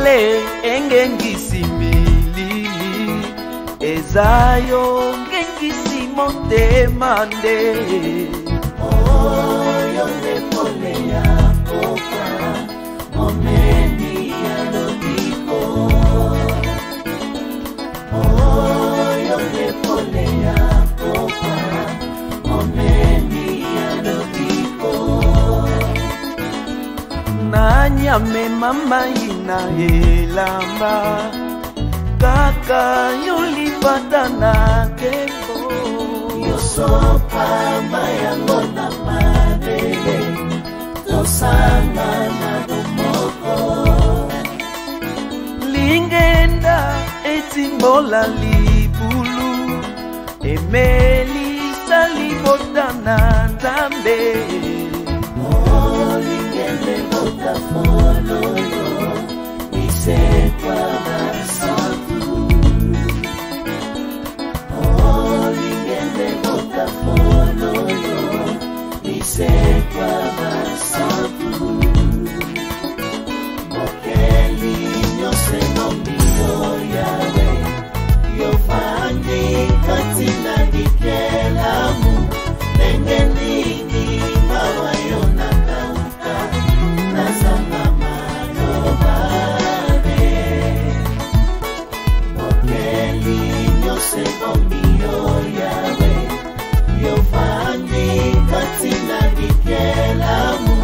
pole engengisi milili ezayo ngengisi motema nde oyo nde pole ya pokwa momemi ya lobiko oyo nde pole ya pokwa momemi ya lobiko nanyame mama ina elamba kaka yolipata na tembo yosopa mayango na mabele tosanga na domoko lingenda etimbola libulu emelisa libota na nzambe lingende bota fololo isekwa basantu lingende bota fololo isekwa basantu mokeli nyose mombio yawe yofandi katina dikelamu nengeningi mawayo nakauka nazanga malobane mokeli nyose mombio yawe yofandi katina dikelamu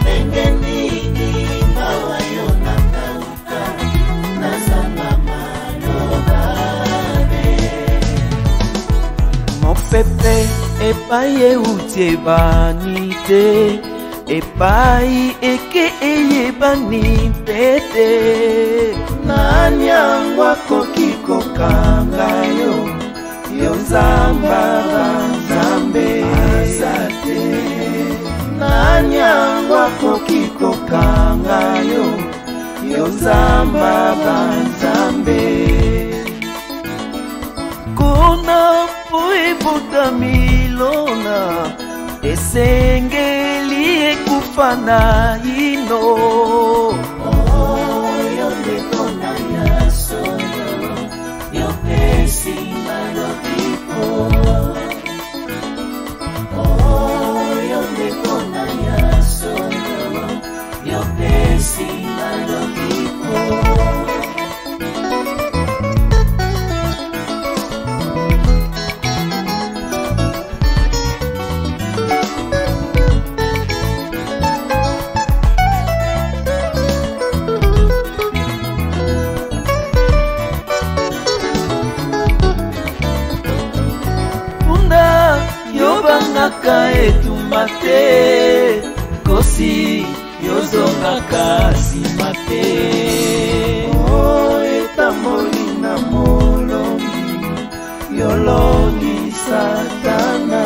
nengeningi mawayo nakauka nazanga malobane mopepe epai euti ebani te epai eke eyebani pete nanyango akoki kokanga yo yo nzamba banzambe aza te nanyango akoki kokanga yo yo nzamba banzambe kona po ebota milona esengeli ekufa na ino oyo ndekona ya solo yopesi malobiko oyo ndekona ya solo yopesi malobiko yobangaka etumba te kosi yozongaka nsima te etamoli na molongi yolongi satana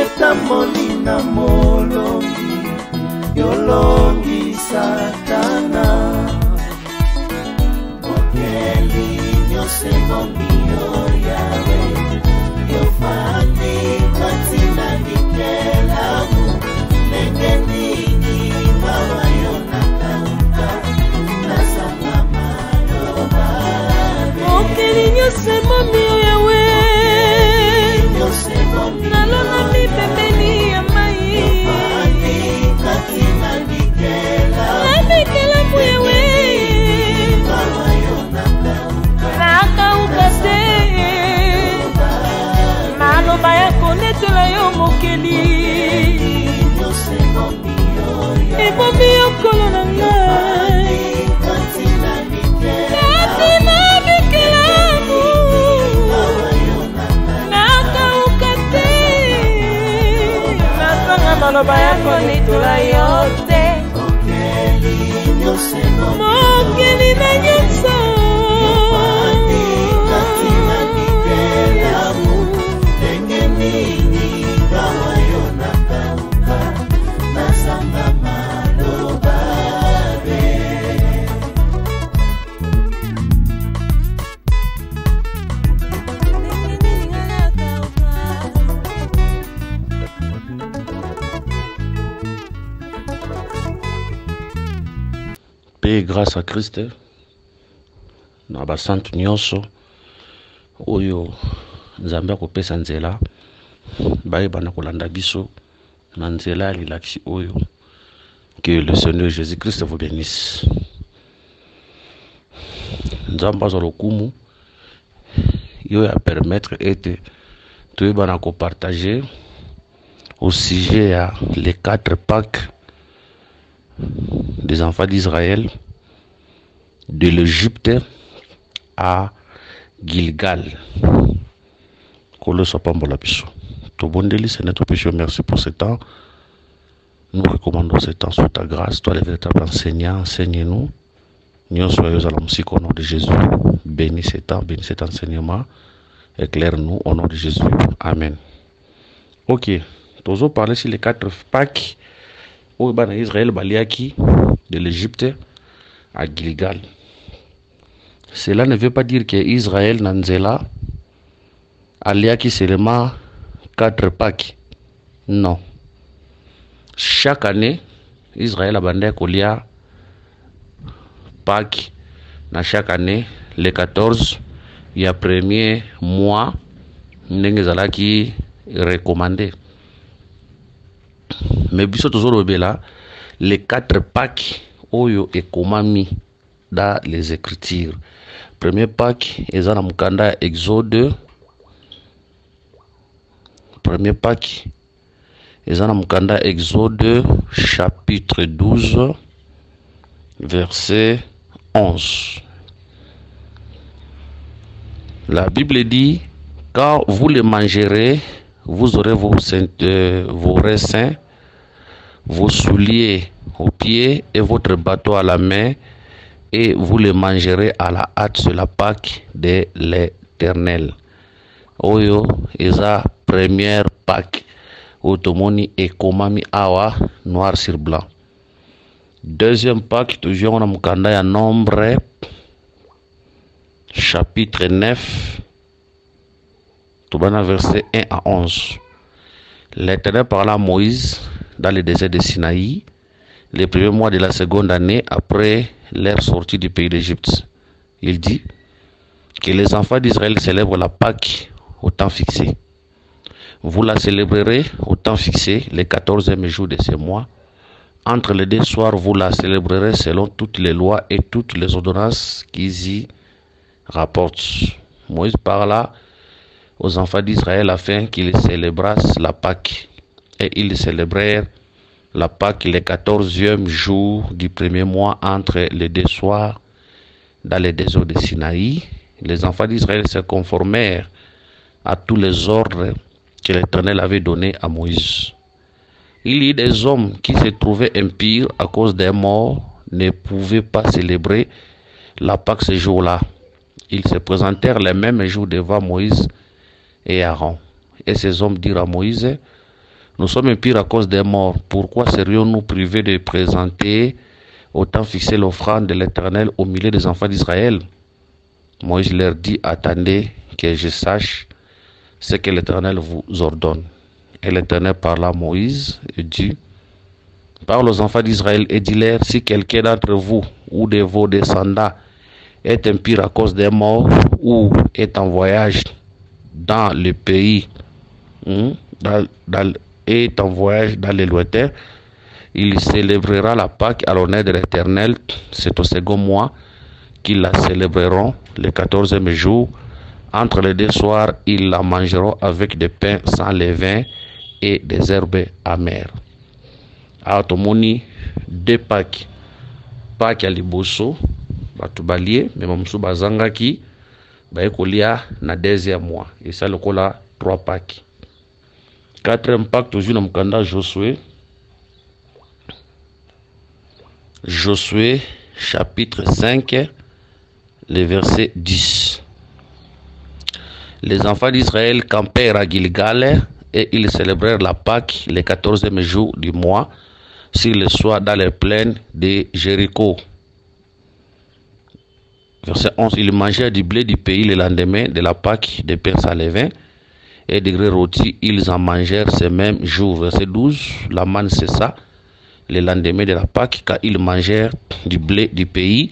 etamoli na molongi yolongi satana mokeli nyose mombio yawe yofandi katina dikelamu nengenini mawayo nakauka nazanga malobane mokeli nyose mombio yawe nalona mipembeni ya mai yofandi katina dikelamu namikelamu yawe nakauka te maloba ya konetela yo mokeli ebomi yokolo na ngai katina mikelamu nakauka te nazanga maloba ya konetola yo te mokeli na nyonso Paix et grâce à Christ na basantu nyonso oyo Nzambe akopesa nzela bayeba na kolanda biso na nzela lilakisi oyo. Que le Seigneur Jésus-Christ vous bénisse. Nzambe azwa lokumu yo ya permettre ete toyeba na kopartager au sujet à les 4 Pâques des enfants d'Israël de l'Égypte à Gilgal. Merci pour ce temps. Nous recommandons ce temps sous ta grâce. Toi, le véritable enseignant, enseigne-nous. Nous soyons à la au nom de Jésus. Bénis ce temps, bénis cet enseignement. Éclaire-nous au nom de Jésus. Amen. Ok. Nous allons parler sur les 4 Pâques où Israël baliaki de l'Égypte à Gilgal. Cela ne veut pas dire que Israël Nanzela aliaki seulement 4 Pâques. Non. Chaque année, Israël a bandé kolia Pâques. Dans chaque année, les 14, il y a premier mois, n'engezala qui recommandé. Mais biso toujours là, les 4 Pâques oyo et komami dans les Écritures. Premier Pâques, ils ont mukanda Exode. Premier Pâques, ils ont mukanda Exode chapitre 12, verset 11. La Bible dit, quand vous les mangerez, vous aurez vos raisins, vos souliers aux pieds et votre bateau à la main, et vous les mangerez à la hâte sur la Pâque de l'Éternel. Oyo, esa première Pâque, automoni et komami awa, noir sur blanc. Deuxième Pâque, toujours on a mukanda ya Nombre, chapitre 9, verset 1 à 11. L'Éternel parla à Moïse dans le désert de Sinaï, les premiers mois de la seconde année après leur sortie du pays d'Égypte. Il dit que les enfants d'Israël célèbrent la Pâque au temps fixé. Vous la célébrerez au temps fixé, les 14e jour de ce mois. Entre les 2 soirs, vous la célébrerez selon toutes les lois et toutes les ordonnances qu'ils y rapportent. Moïse parla aux enfants d'Israël afin qu'ils célébrassent la Pâque. Et ils célébrèrent la Pâque le 14e jour du premier mois entre les 2 soirs dans le désert de Sinaï. Les enfants d'Israël se conformèrent à tous les ordres que l'Éternel avait donnés à Moïse. Il y eut des hommes qui se trouvaient impurs à cause des morts, ne pouvaient pas célébrer la Pâque ce jour-là. Ils se présentèrent les mêmes jours devant Moïse et Aaron. Et ces hommes dirent à Moïse, nous sommes impurs à cause des morts. Pourquoi serions-nous privés de présenter au temps fixé l'offrande de l'Éternel au milieu des enfants d'Israël? Moïse leur dit, attendez que je sache ce que l'Éternel vous ordonne. Et l'Éternel parla à Moïse et dit, parle aux enfants d'Israël et dis-leur, si quelqu'un d'entre vous ou de vos descendants est impur à cause des morts ou est en voyage dans le pays, est en voyage dans les lointains, il célébrera la Pâque à l'honneur de l'Éternel. C'est au second mois qu'ils la célébreront, le 14e jour. Entre les 2 soirs, ils la mangeront avec des pains sans levain et des herbes amères. Automoni 2 Pâques. Pâques à liboso, batubalier, mais mamsou bazangaki, baekolia na 2e mois. Et ça le kola 3 Pâques. 4e Pâque, toujours dans Mukanda Josué. Josué, chapitre 5, le verset 10. Les enfants d'Israël campèrent à Gilgal et ils célébrèrent la Pâque le 14e jour du mois, sur le soir dans les plaines de Jéricho. Verset 11. Ils mangèrent du blé du pays le lendemain de la Pâque, des pains sans levain et des grains rôtis. Ils en mangèrent ce même jour. Verset 12. La manne cessa. le lendemain de la Pâque, quand ils mangèrent du blé du pays,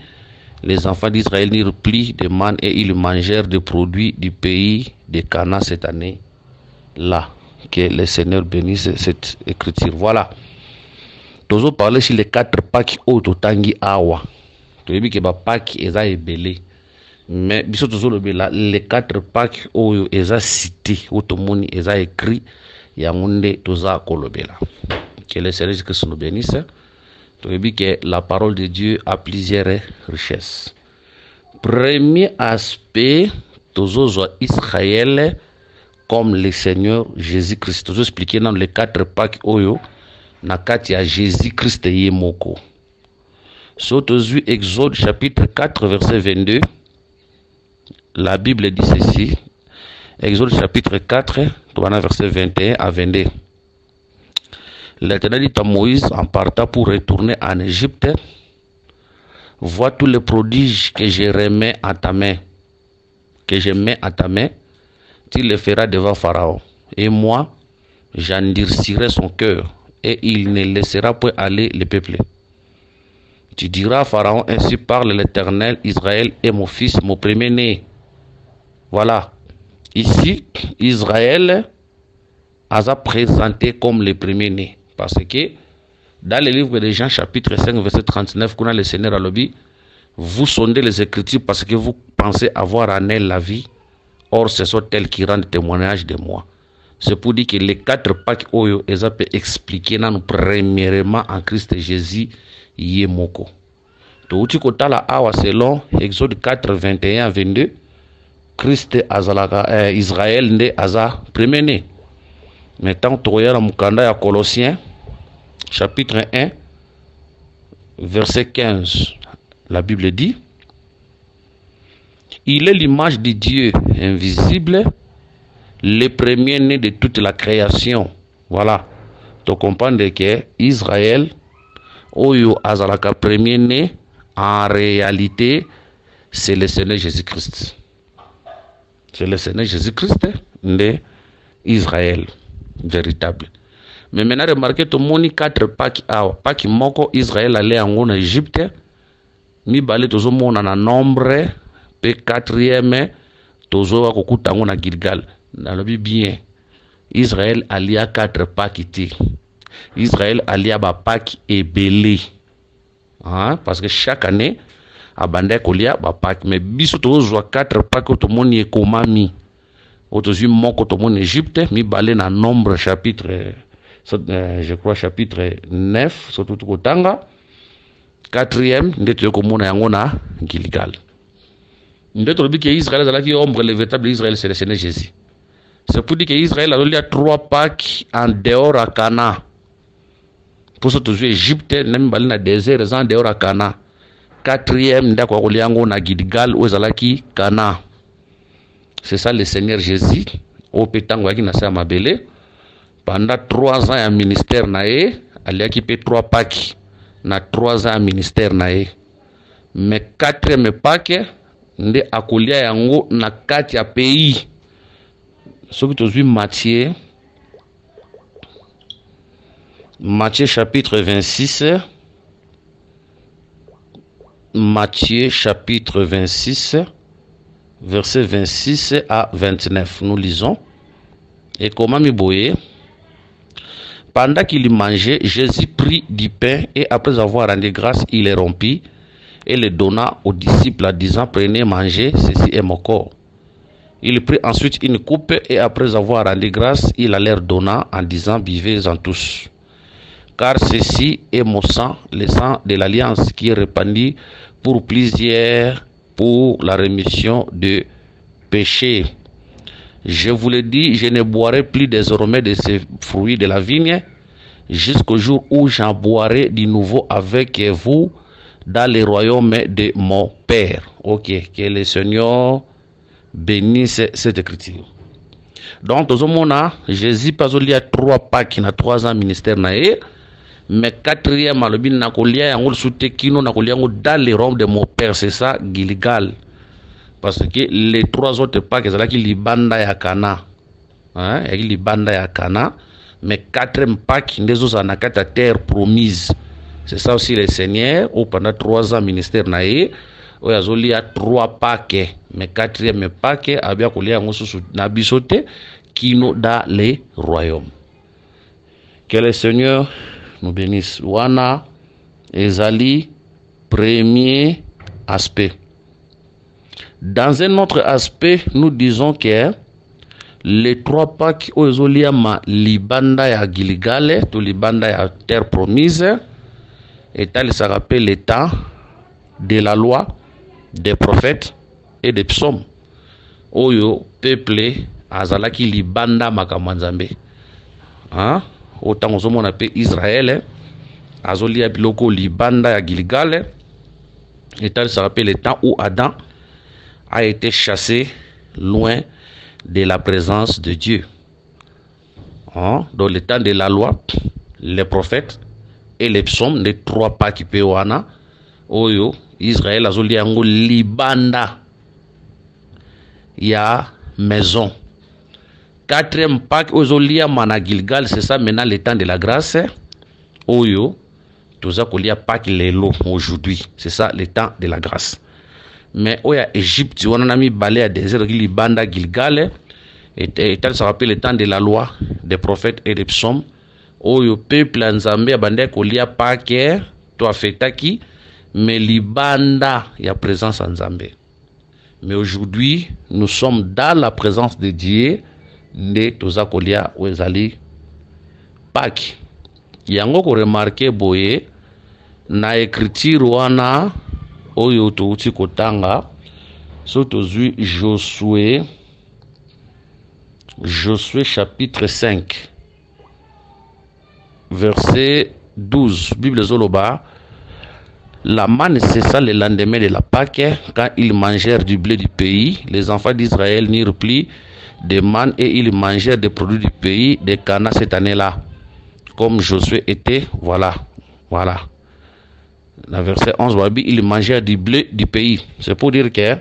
les enfants d'Israël n'eurent plus de manne et ils mangèrent des produits du pays de Canaan cette année-là. Que le Seigneur bénisse cette écriture. Voilà. Toujours parler sur les 4 Pâques au Totangi Awa. Tu veux dire que Pâques est belé. Mais biso toujours les 4 Pâques au eza cité au tomoni eza écrit yangonde toza kolobela. Que le Seigneur Jésus nous bénisse. Tu veux dire que la parole de Dieu a plusieurs richesses. Premier aspect, toujours Israël comme le Seigneur Jésus-Christ. Toujours expliqué dans les 4 Pâques oyo na kati ya Jésus-Christ yemoko. Surtout Exode chapitre 4 verset 22. La Bible dit ceci. Exode chapitre 4, verset 21 à 22. L'Éternel dit à Moïse en partant pour retourner en Égypte: vois tous les prodiges que je remets à ta main, que je mets à ta main, tu les feras devant Pharaon. Et moi, j'endurcirai son cœur, et il ne laissera point aller le peuple. Tu diras à Pharaon: ainsi parle l'Éternel, Israël est mon fils, mon premier-né. Voilà. Ici, Israël a présenté comme le premier-né. Parce que dans le livre de Jean, chapitre 5, verset 39, qu'on a le Seigneur à l'objet, vous sondez les Écritures parce que vous pensez avoir en elles la vie. Or, ce sont elles qui rendent témoignage de moi. C'est pour dire que les 4 Pâques oyo, elles peuvent expliquer nous premièrement en Christ Jésus yemoko. Tout ce que la awa selon Exode 4, 21 à 22, Christ azalaka Israël nde aza premier né. Maintenant, tu regardes Mukanda ya Colossiens, chapitre 1, verset 15. La Bible dit: il est l'image de Dieu invisible, le premier-né de toute la création. Voilà. Tu comprends que Israël, Oyo Azalaka premier-né, en réalité, c'est le Seigneur Jésus-Christ. C'est le Seigneur Jésus-Christ de Israël, véritable. Mais maintenant, remarquez, tout le monde 4 Pâques. Pâques moko Israël allait en Égypte. Mi balé tout le monde en nombre. Pe 4e, tozo wa kokuta ngona Gilgal. Dans le bien, Israël allait à 4 Pâques. Israël allait à Pâques et belé. Parce que chaque année, à Bandé Kolia, Pâques. Mais biso tozo 4 Pâques, tout le monde est comme ami. Autour moko tout le monde Égypte. Mi balé dans nombre chapitre, je crois chapitre 9, surtout Kotanga. 4e, ndete komona yangona Gilgal. Ndete lobi que Israël est ombre le véritable Israël, c'est le Seigneur Jésus. C'est pour dire que Israël a 3 Pâques en dehors à Cana. Pour ce toujours Égypte, même balé na désert, en dehors à Cana. 4e, ndako koliango na Gilgal, ozalaki Cana. C'est ça le Seigneur Jésus. Au pétango qui n'a pas mabélé. Pendant 3 ans en ministère nae, il a équipé 3 Pâques. Na 3 ans en ministère nae. Mais 4e Pâques, nde akolia yango na kati ya pays. Ce que tu as vu Matthieu chapitre 26. Matthieu chapitre 26. Versets 26 à 29. Nous lisons. Et comment Miboye? Pendant qu'il mangeait, Jésus prit du pain et après avoir rendu grâce, il les rompit et le donna aux disciples en disant: prenez, mangez, ceci est mon corps. Il prit ensuite une coupe et après avoir rendu grâce, il la leur donna en disant: buvez-en tous. Car ceci est mon sang, le sang de l'alliance qui est répandu pour plusieurs pour la rémission de péchés. Je vous le dis, je ne boirai plus désormais de ces fruits de la vigne jusqu'au jour où j'en boirai de nouveau avec vous dans le royaume de mon Père. Ok, que le Seigneur bénisse cette écriture. Donc, tout le monde a Jésus pas il y a 3 Pâques, il y a 3 ans ministère nae, mais 4e alobin na kolia yango soute kino na kolia yango dans le royaume de mon Père, c'est ça Gilgal. Parce que les 3 autres Pâques, c'est là qui libanda ya Cana. Libanda ya Cana. Mais 4e Pâques, les autres en a 4 terre promise. C'est ça aussi les seigneurs, ou pendant 3 ans ministère naïe, où il y a 3 paquets, mais 4e paquet, a bien qu'on na bisoté, qui nous dans les royaumes. Que le Seigneur nous bénisse. Wana, ezali, premier aspect. Dans un autre aspect, nous disons que les 3 Pâques ma libanda ya Gilgal, to libanda ya terre promise, et ça rappelle le temps de la loi, des prophètes et des psaumes. Oyo peuple azalaki libanda makamanzambe. Hein? Autant on appelle Israël, azolia biloko libanda ya Gilgal, et ça rappelle le temps où Adam a été chassé loin de la présence de Dieu. Hein? Dans le temps de la loi, les prophètes et les psaumes, les 3 Pâques pewana, oyo Israël azoli ango libanda ya maison. 4e Pâques ozolia mana Gilgal, c'est ça maintenant le temps de la grâce. Oyo toza kolia Pâques lelo aujourd'hui, c'est ça le temps de la grâce. Mais oya Égypte on a mis balé à désert libanda Gilgal, et ça rappelle le temps de la loi, des prophètes et des psaumes. Oyo peuple nzambe abande kolia Pâques to afetaki, mais libanda ya présence en Nzambe. Mais aujourd'hui, nous sommes dans la présence de Dieu, ne toza kolia wezali Pâques. Yango ko remarquer boye na écriture wana oyo touti kotanga so tozui Josué chapitre 5 verset 12. Bible Zoloba. La manne cessa le lendemain de la Pâque, quand ils mangèrent du blé du pays. Les enfants d'Israël n'eurent plus de manne et ils mangèrent des produits du pays de Cana cette année-là. Comme Josué était, voilà. Dans verset 11, ils mangèrent du blé du pays. C'est pour dire que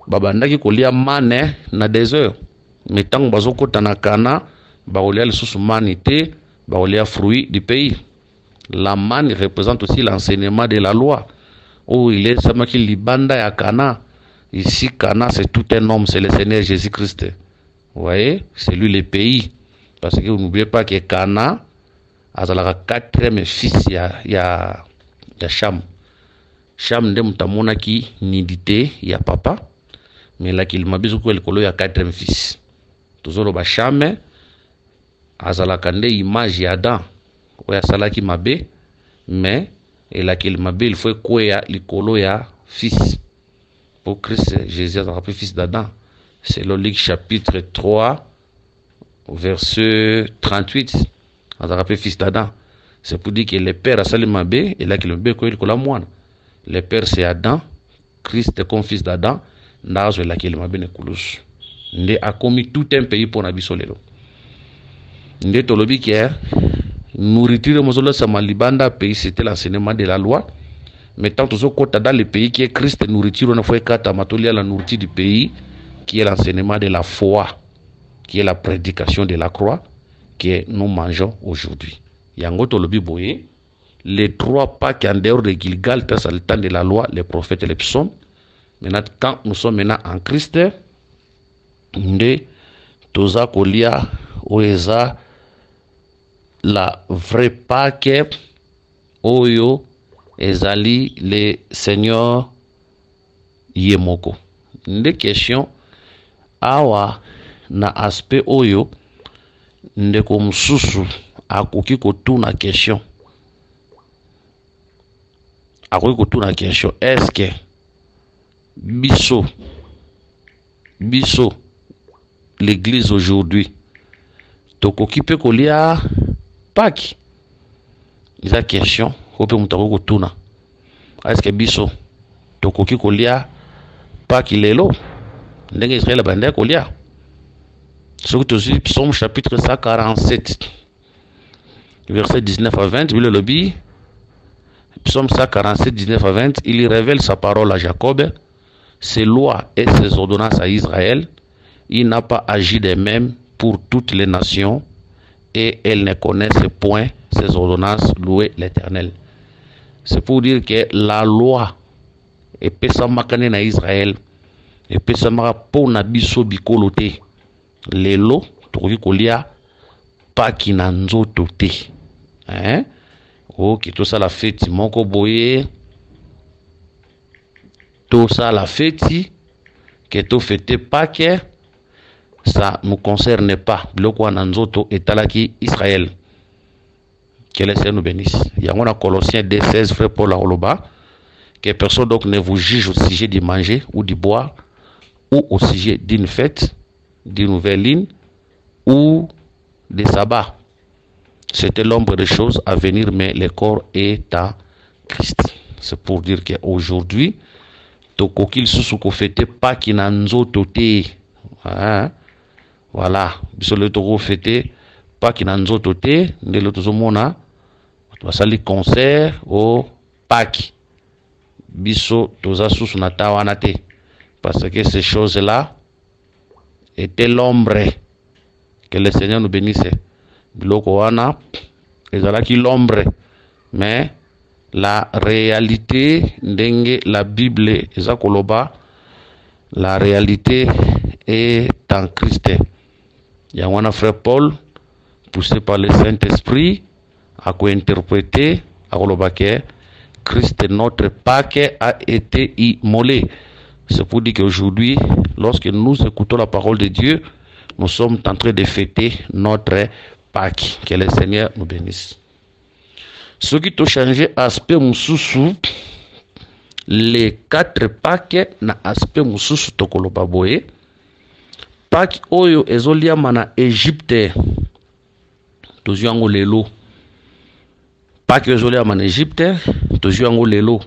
babandaki kolia manne na désert. Mais tant que bazoko tanakana, baolia le sous manité, baolia fruit du pays. La manne représente aussi l'enseignement de la loi. Oh, il est samaki libanda ya Cana. Ici, Cana, c'est tout un homme, c'est le Seigneur Jésus-Christ. Vous voyez, c'est lui le pays. Parce que vous n'oubliez pas que Cana a la 4e fils ya Cham. Cham nde mutamona ki nidité ya papa, mais là qu'il m'a besoin que le colo ya 4e fils. Tozolo ba Cham azala kande image ya Adam. Oya salaki mabe, mais et là qu'il mabe il faut quoi le colo ya fils. Pour Christ Jésus a rappelé fils d'Adam. C'est le Luc chapitre 3 verset 38. On a rappelé fils d'Adam. C'est pour dire que le père a sali mabe et là qu'il mabe quoi il cola moine. Le père c'est Adam, Christ comme fils d'Adam, nazo là qu'il mabe ne kulus. Nde a commis tout un pays pour nabiso lelo. Nde tolobi que nourriture mozolo sama libanda pays c'était l'enseignement de la loi. Mais tant que côté dans le pays qui est Christ nourriture on a fait kata matolia la nourriture du pays qui est l'enseignement de la foi, qui est la prédication de la croix que nous mangeons aujourd'hui. Yango tolobi boye les 3 Pâques en dehors de Gilgal, c'est le temps de la loi, les prophètes et les psaumes. Maintenant quand nous sommes maintenant en Christ, nde toza kolia oeza la vraie Pâques oyo ezali le Seigneur Yemoko. Nde question awa na aspect oyo ndeko mususu akoki kotuna question. Akoki kotuna question. Est-ce que biso l'église aujourd'hui tokoki pe kolia Pâques? Isa question ope mutako kotuna. Est-ce que biso tokoki kolia Pâques lelo? Ndenge Israël bande kolia. Surtout aussi Psaume chapitre 147 verset 19 à 20, le lobby. Psaume 147 19 à 20, il révèle sa parole à Jacob, ses lois et ses ordonnances à Israël. Il n'a pas agi de même pour toutes les nations et elles ne connaissent point ses ordonnances. Louez l'Éternel. C'est pour dire que la loi est pesamaka na Israël et pesamaka pour na biso bikolote lelo tokoki kolia paki na nzoto te. Hein? Ok, tout ça la fête moko boye. Tout ça la fête que tout fête Pâques, ça ne nous concerne pas. Biloko na nzoto etalaki Israël. Que le Seigneur nous bénisse. Il y a un Colossiens 2:16, frère Paul Oloba, que personne donc ne vous juge au sujet du manger ou du boire, ou au sujet d'une fête, d'une nouvelle ligne, ou des sabbats. C'était l'ombre des choses à venir, mais le corps est à Christ. C'est pour dire qu'aujourd'hui, tokokil susuko fete pas qui nanzo toté. Voilà. Biso le toko fete pas qui nanzo toté. Ne le tozomona. Basali concert au Pâques. Biso toza susu na tawana te. Parce que ces choses-là étaient l'ombre. Que le Seigneur nous bénisse. Biloko wana ezalaki l'ombre, mais la réalité ndenge la Bible eza koloba, la réalité est en Christ. Yangwana frère Paul, poussé par le Saint-Esprit, a co-interprété à koloba que Christ notre Pâques a été immolé. C'est pour dire qu'aujourd'hui, lorsque nous écoutons la parole de Dieu, nous sommes en train de fêter notre Pâques. Que le Seigneur nous bénisse. Ce qui a changé aspect mususu, les 4 Pâques na aspect mususu tokoloba boye. Pâques oyo ezoliama na Égypte. Tozuango lelo. Pâques ezoliama na Égypte, tozuango lelo.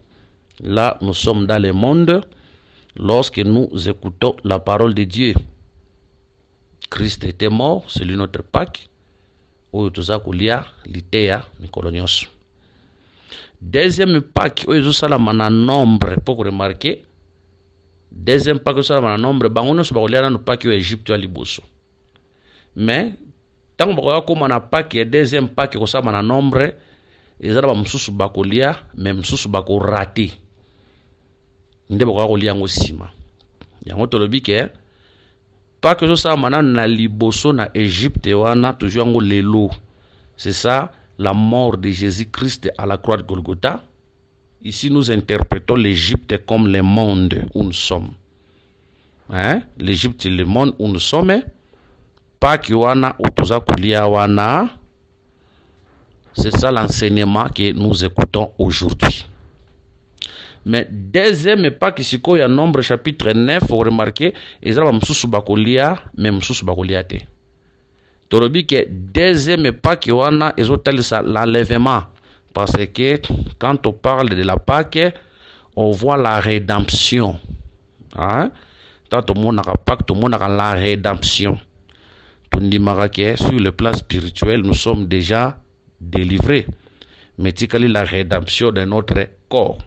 Là, nous sommes dans le monde lorsque nous écoutons la parole de Dieu. Christ était mort, c'est lui notre Pâques. Oyo toza kolia litea mikolo nyonso. Deuxième Pâques oyo ezosalama na nombre pour remarquer. Deuxième Pâques ezosalama na nombre bango nyonso bakolia nano Pâques oyo Égypte ya liboso. Mais tango bakoya koma na Pâques ya deuxième Pâques ekosalama na nombre ezala ba mosusu bakolia mais mosusu bakorate. Nde bakoya kolia yango sima. Yango tolobi ke pas que ça maintenant na liboso na Égypte wana toujours ngo lelo. C'est ça la mort de Jésus-Christ à la croix de Golgotha. Ici nous interprétons l'Égypte comme le monde où nous sommes. Hein? L'Égypte c'est le monde où nous sommes. Pas que wana otoza kulia wana. C'est ça l'enseignement que nous écoutons aujourd'hui. Mais deuxième Pâques siko ya nombre chapitre 9, vous remarquez, ezala msusu bakolia, même msusu bakolia te. Torobi que deuxième Pâques wana ezotalisa l'enlèvement. Parce que quand on parle de la Pâques, on voit la rédemption. Hein? Quand on montre la Pâques, on montre la rédemption. Sur le plan spirituel, nous sommes déjà délivrés. Mais tikali la rédemption de notre corps.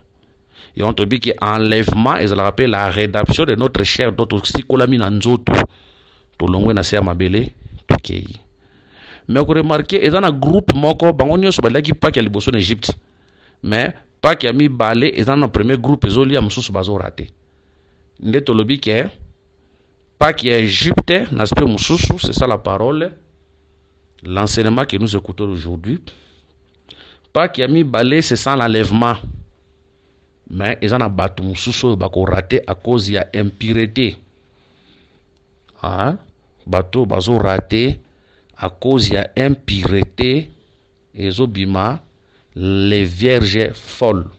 Et on te dit qu'enlèvement, ils rappellent la rédemption de notre chair, d'autres psycholami nanzoto. Tout le monde n'a pas belé, tout. Mais vous remarquez, ils ont un groupe moko, bangonio so balaki pas qu'il y a liboso en Égypte. Mais pas qu'il y a mis balé, ils ont un premier groupe, ils ont lié à moussous bazo raté. Nde tolobi que pas qu'il y a Égypte, n'aspect moussous, c'est ça la parole, l'enseignement que nous écoutons aujourd'hui. Pas qu'il y a mis balé, c'est ça l'enlèvement. Mais ils ont un bateau moussous bako raté à cause de l'impureté. Hein? Bateau bazo raté à cause de l'impureté. Et obima les vierges folles.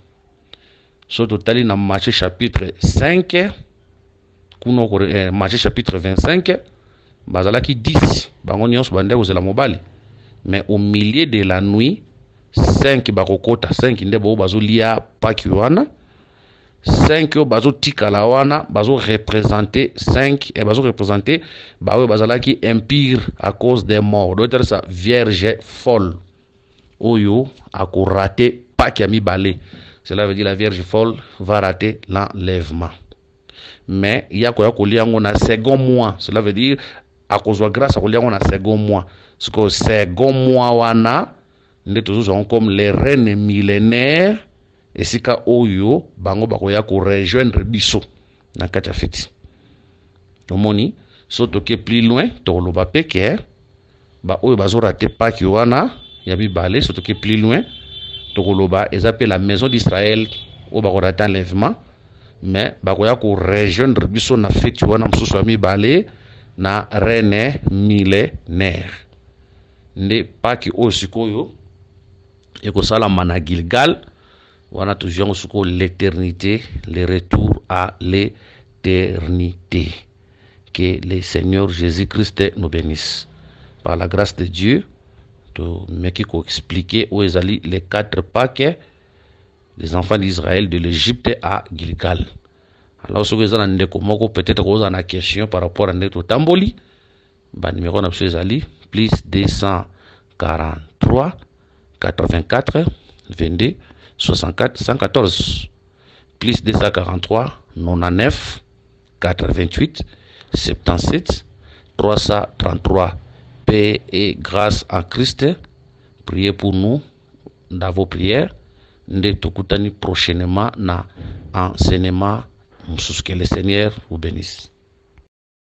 Surtout tali na Matthieu chapitre 5. Kuno Matthieu chapitre 25. Bazalaki 10. Bango nyonso bande kozela mobali. Mais au milieu de la nuit, 5 bakokota, 5 nde bazo lia Pâques wana. 5 bazo tikala wana bazo représenter 5 et bazo représenter bawe bazalaki impire à cause des morts. D'autres ça vierge folle. Oyo ako raté Pâques mi balé. Cela veut dire la vierge folle va rater l'enlèvement. Mais il y a quoi kolia ngona second mois. Cela veut dire à cause de grâce à kolia ngona second mois. Ce que second mois wana nous sommes comme les reines millénaires esika oyo bango bakoya ko rejoindre biso na kati ya feti. Tomoni so toke plus loin tokoloba peke ba oyo bazorate Pâques wana ya mibale. So toke plus loin tokoloba eza pe la maison d'Israël oyo bakorate enlèvement, mais bakoya ko rejoindre biso na feti wana mosusu ya mibale na reine millénaire. Nde Pâques oyo sikoyo ekosalama na Gilgal wana toujours siko l'éternité, le retour à l'éternité. Que le Seigneur Jésus-Christ nous bénisse. Par la grâce de Dieu, to meki ko expliquer où ezali les 4 Pâques des enfants d'Israël de l'Égypte à Gilgal. Alors ce que vous avez peut-être vous avez une question par rapport à notre tamboli. Ba numéro na ezali plus 243 84 22 64 114 plus 243 99 88 77 333. Paix et grâce en Christ. Priez pour nous dans vos prières. Nde tokutani prochainement na enseignement. Que le Seigneur vous bénisse.